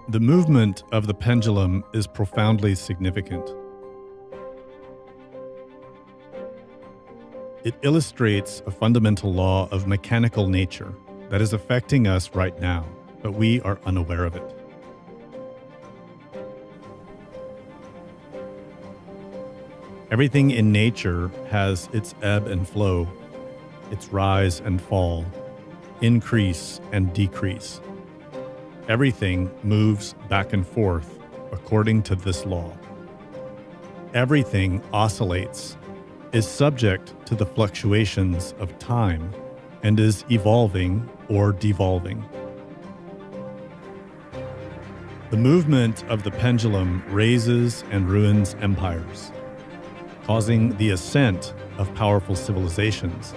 The movement of the pendulum is profoundly significant. It illustrates a fundamental law of mechanical nature that is affecting us right now, but we are unaware of it. Everything in nature has its ebb and flow, its rise and fall, increase and decrease. Everything moves back and forth according to this law. Everything oscillates, is subject to the fluctuations of time, and is evolving or devolving. The movement of the pendulum raises and ruins empires, causing the ascent of powerful civilizations,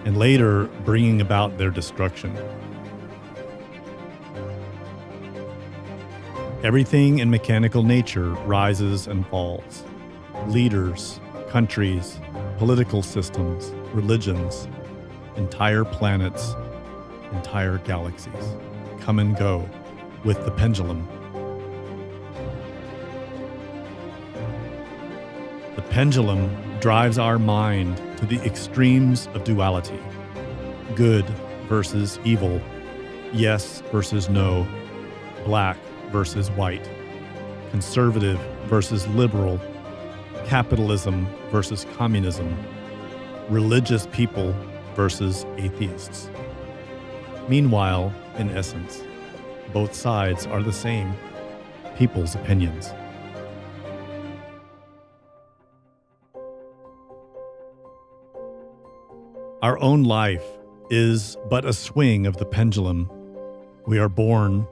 and later bringing about their destruction. Everything in mechanical nature rises and falls. Leaders, countries, political systems, religions, entire planets, entire galaxies come and go with the pendulum. The pendulum drives our mind to the extremes of duality. Good versus evil, yes versus no, black versus white, conservative versus liberal, capitalism versus communism, religious people versus atheists. Meanwhile, in essence, both sides are the same, people's opinions. Our own life is but a swing of the pendulum. We are born,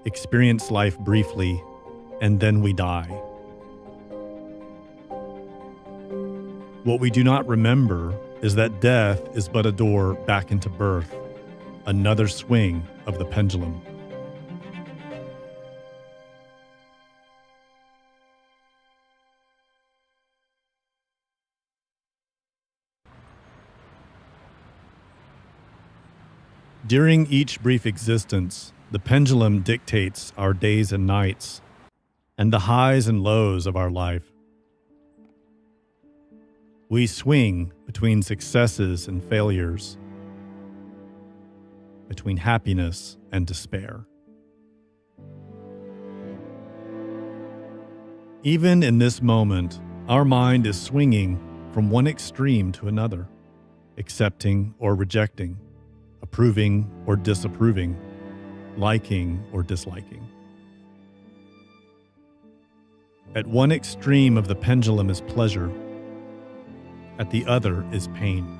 experience life briefly, and then we die. What we do not remember is that death is but a door back into birth, another swing of the pendulum. During each brief existence, the pendulum dictates our days and nights, and the highs and lows of our life. We swing between successes and failures, between happiness and despair. Even in this moment, our mind is swinging from one extreme to another, accepting or rejecting, approving or disapproving, liking or disliking. At one extreme of the pendulum is pleasure. At the other is pain.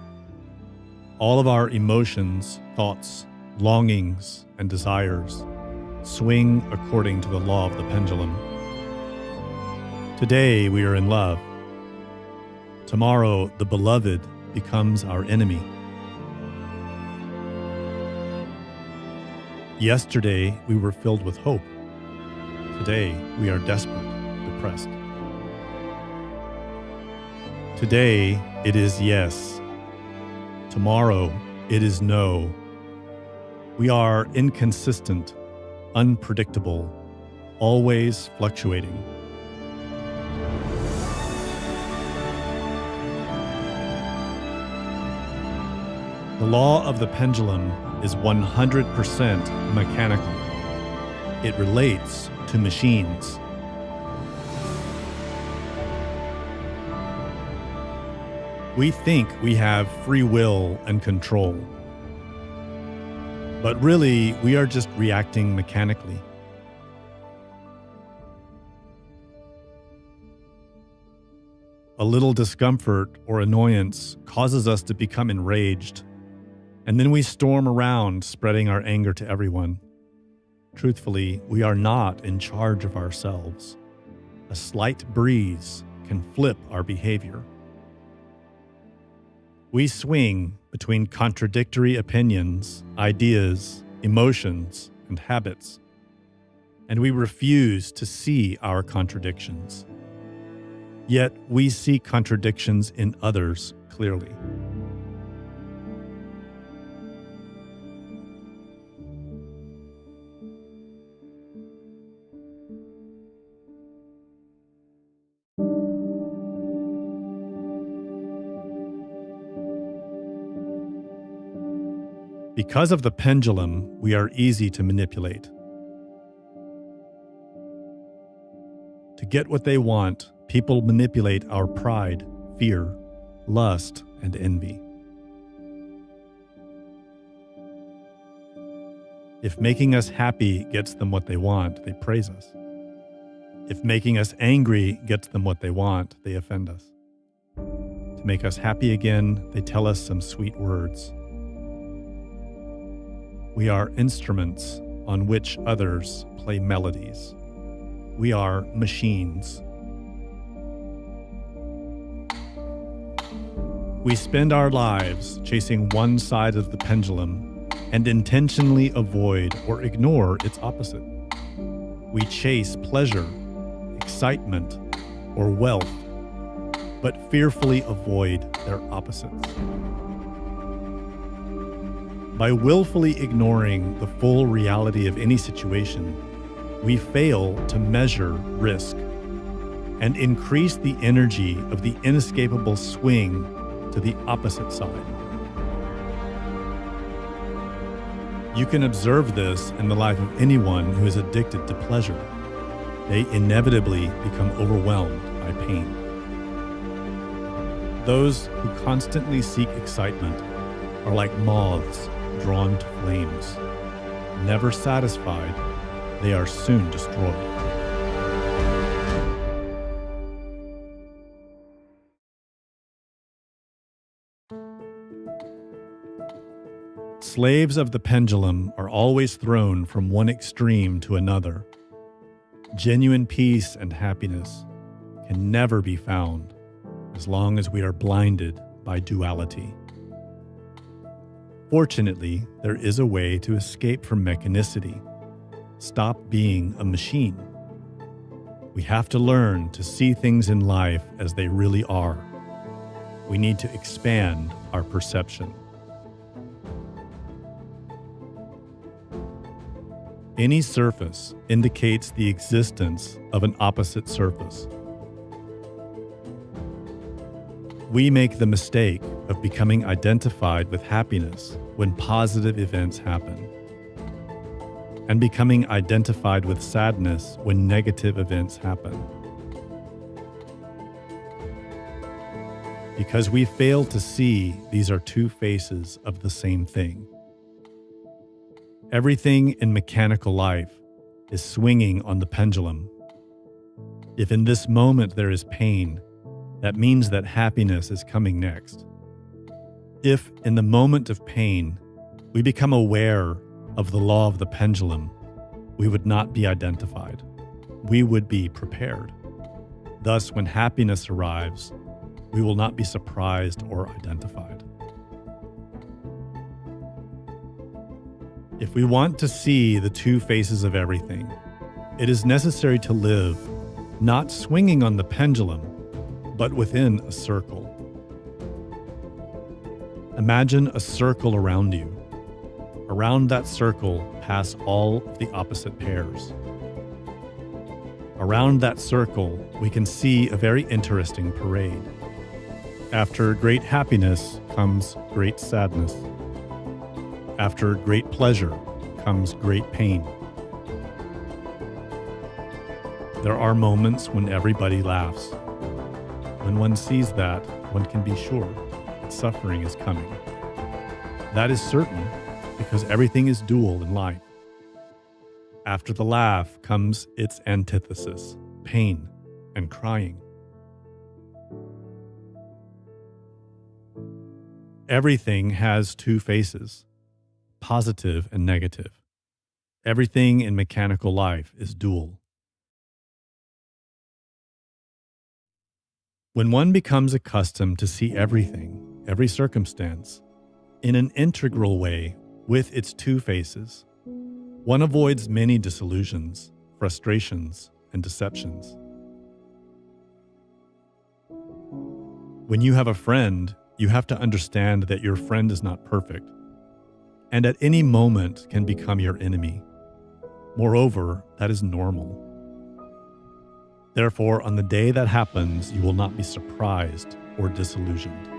All of our emotions, thoughts, longings, and desires swing according to the law of the pendulum. Today we are in love. Tomorrow the beloved becomes our enemy. Yesterday we were filled with hope. Today we are desperate, depressed. Today it is yes. Tomorrow it is no. We are inconsistent, unpredictable, always fluctuating. The law of the pendulum is 100% mechanical. It relates to machines. We think we have free will and control. But really, we are just reacting mechanically. A little discomfort or annoyance causes us to become enraged, and then we storm around, spreading our anger to everyone. Truthfully, we are not in charge of ourselves. A slight breeze can flip our behavior. We swing between contradictory opinions, ideas, emotions, and habits, and we refuse to see our contradictions. Yet we see contradictions in others clearly. Because of the pendulum, we are easy to manipulate. To get what they want, people manipulate our pride, fear, lust, and envy. If making us happy gets them what they want, they praise us. If making us angry gets them what they want, they offend us. To make us happy again, they tell us some sweet words. We are instruments on which others play melodies. We are machines. We spend our lives chasing one side of the pendulum and intentionally avoid or ignore its opposite. We chase pleasure, excitement, or wealth, but fearfully avoid their opposites. By willfully ignoring the full reality of any situation, we fail to measure risk and increase the energy of the inescapable swing to the opposite side. You can observe this in the life of anyone who is addicted to pleasure. They inevitably become overwhelmed by pain. Those who constantly seek excitement are like moths drawn to flames. Never satisfied, they are soon destroyed. Slaves of the pendulum are always thrown from one extreme to another. Genuine peace and happiness can never be found as long as we are blinded by duality. Fortunately, there is a way to escape from mechanicity. Stop being a machine. We have to learn to see things in life as they really are. We need to expand our perception. Any surface indicates the existence of an opposite surface. We make the mistake of becoming identified with happiness when positive events happen, and becoming identified with sadness when negative events happen. Because we fail to see these are two faces of the same thing. Everything in mechanical life is swinging on the pendulum. If in this moment there is pain, that means that happiness is coming next. If in the moment of pain, we become aware of the law of the pendulum, we would not be identified. We would be prepared. Thus, when happiness arrives, we will not be surprised or identified. If we want to see the two faces of everything, it is necessary to live not swinging on the pendulum, but within a circle. Imagine a circle around you. Around that circle pass all of the opposite pairs. Around that circle, we can see a very interesting parade. After great happiness comes great sadness. After great pleasure comes great pain. There are moments when everybody laughs. When one sees that, one can be sure that suffering is coming. That is certain because everything is dual in life. After the laugh comes its antithesis, pain and crying. Everything has two faces, positive and negative. Everything in mechanical life is dual. When one becomes accustomed to see everything, every circumstance, in an integral way with its two faces, one avoids many disillusions, frustrations, and deceptions. When you have a friend, you have to understand that your friend is not perfect, and at any moment can become your enemy. Moreover, that is normal. Therefore, on the day that happens, you will not be surprised or disillusioned.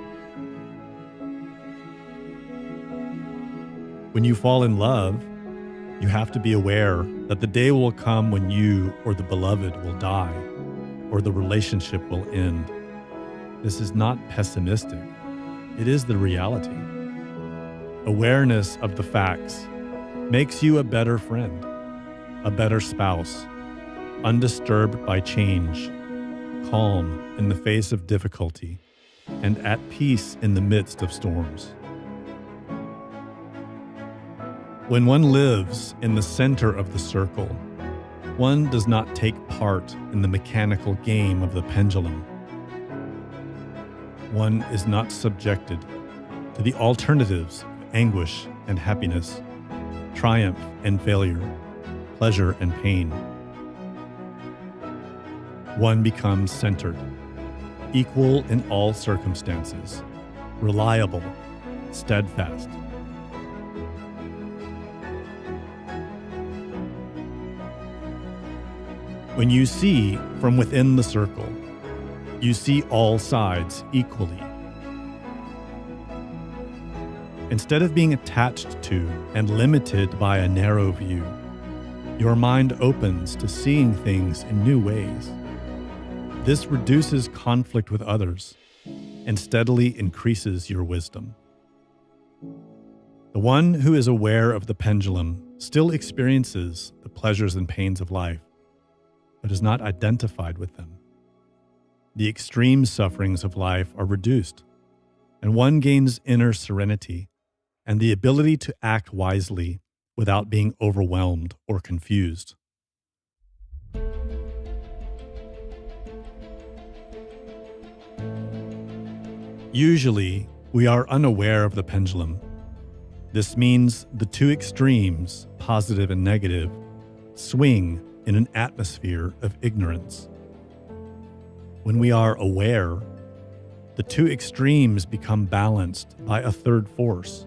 When you fall in love, you have to be aware that the day will come when you or the beloved will die, or the relationship will end. This is not pessimistic. It is the reality. Awareness of the facts makes you a better friend, a better spouse, undisturbed by change, calm in the face of difficulty, and at peace in the midst of storms. When one lives in the center of the circle, one does not take part in the mechanical game of the pendulum. One is not subjected to the alternatives of anguish and happiness, triumph and failure, pleasure and pain. One becomes centered, equal in all circumstances, reliable, steadfast. When you see from within the circle, you see all sides equally. Instead of being attached to and limited by a narrow view, your mind opens to seeing things in new ways. This reduces conflict with others and steadily increases your wisdom. The one who is aware of the pendulum still experiences the pleasures and pains of life, but is not identified with them. The extreme sufferings of life are reduced, and one gains inner serenity and the ability to act wisely without being overwhelmed or confused. Usually, we are unaware of the pendulum. This means the two extremes, positive and negative, swing in an atmosphere of ignorance. When we are aware, the two extremes become balanced by a third force.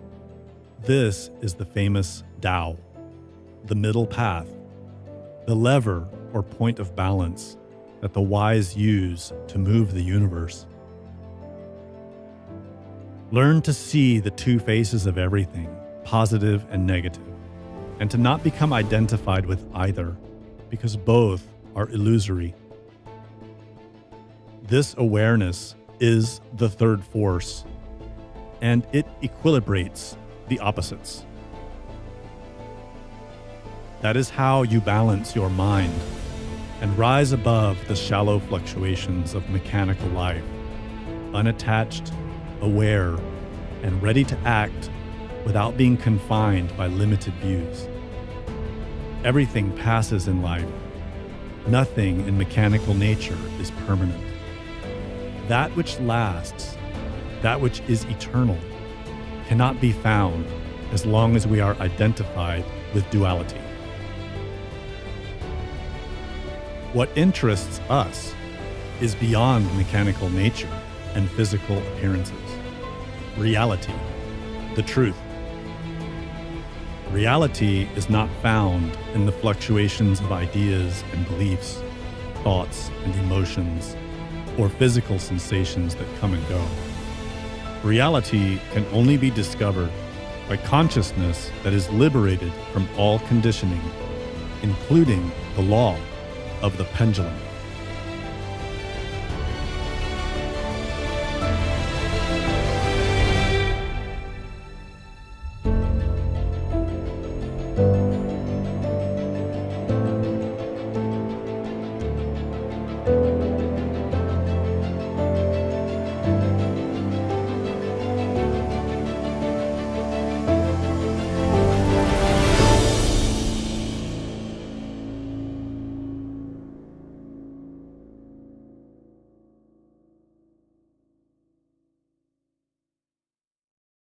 This is the famous Tao, the middle path, the lever or point of balance that the wise use to move the universe. Learn to see the two faces of everything, positive and negative, and to not become identified with either, because both are illusory. This awareness is the third force, and it equilibrates the opposites. That is how you balance your mind and rise above the shallow fluctuations of mechanical life, unattached, aware, and ready to act without being confined by limited views. Everything passes in life. Nothing in mechanical nature is permanent. That which lasts, that which is eternal, cannot be found as long as we are identified with duality. What interests us is beyond mechanical nature and physical appearances. Reality, the truth. Reality is not found in the fluctuations of ideas and beliefs, thoughts and emotions, or physical sensations that come and go. Reality can only be discovered by consciousness that is liberated from all conditioning, including the law of the pendulum.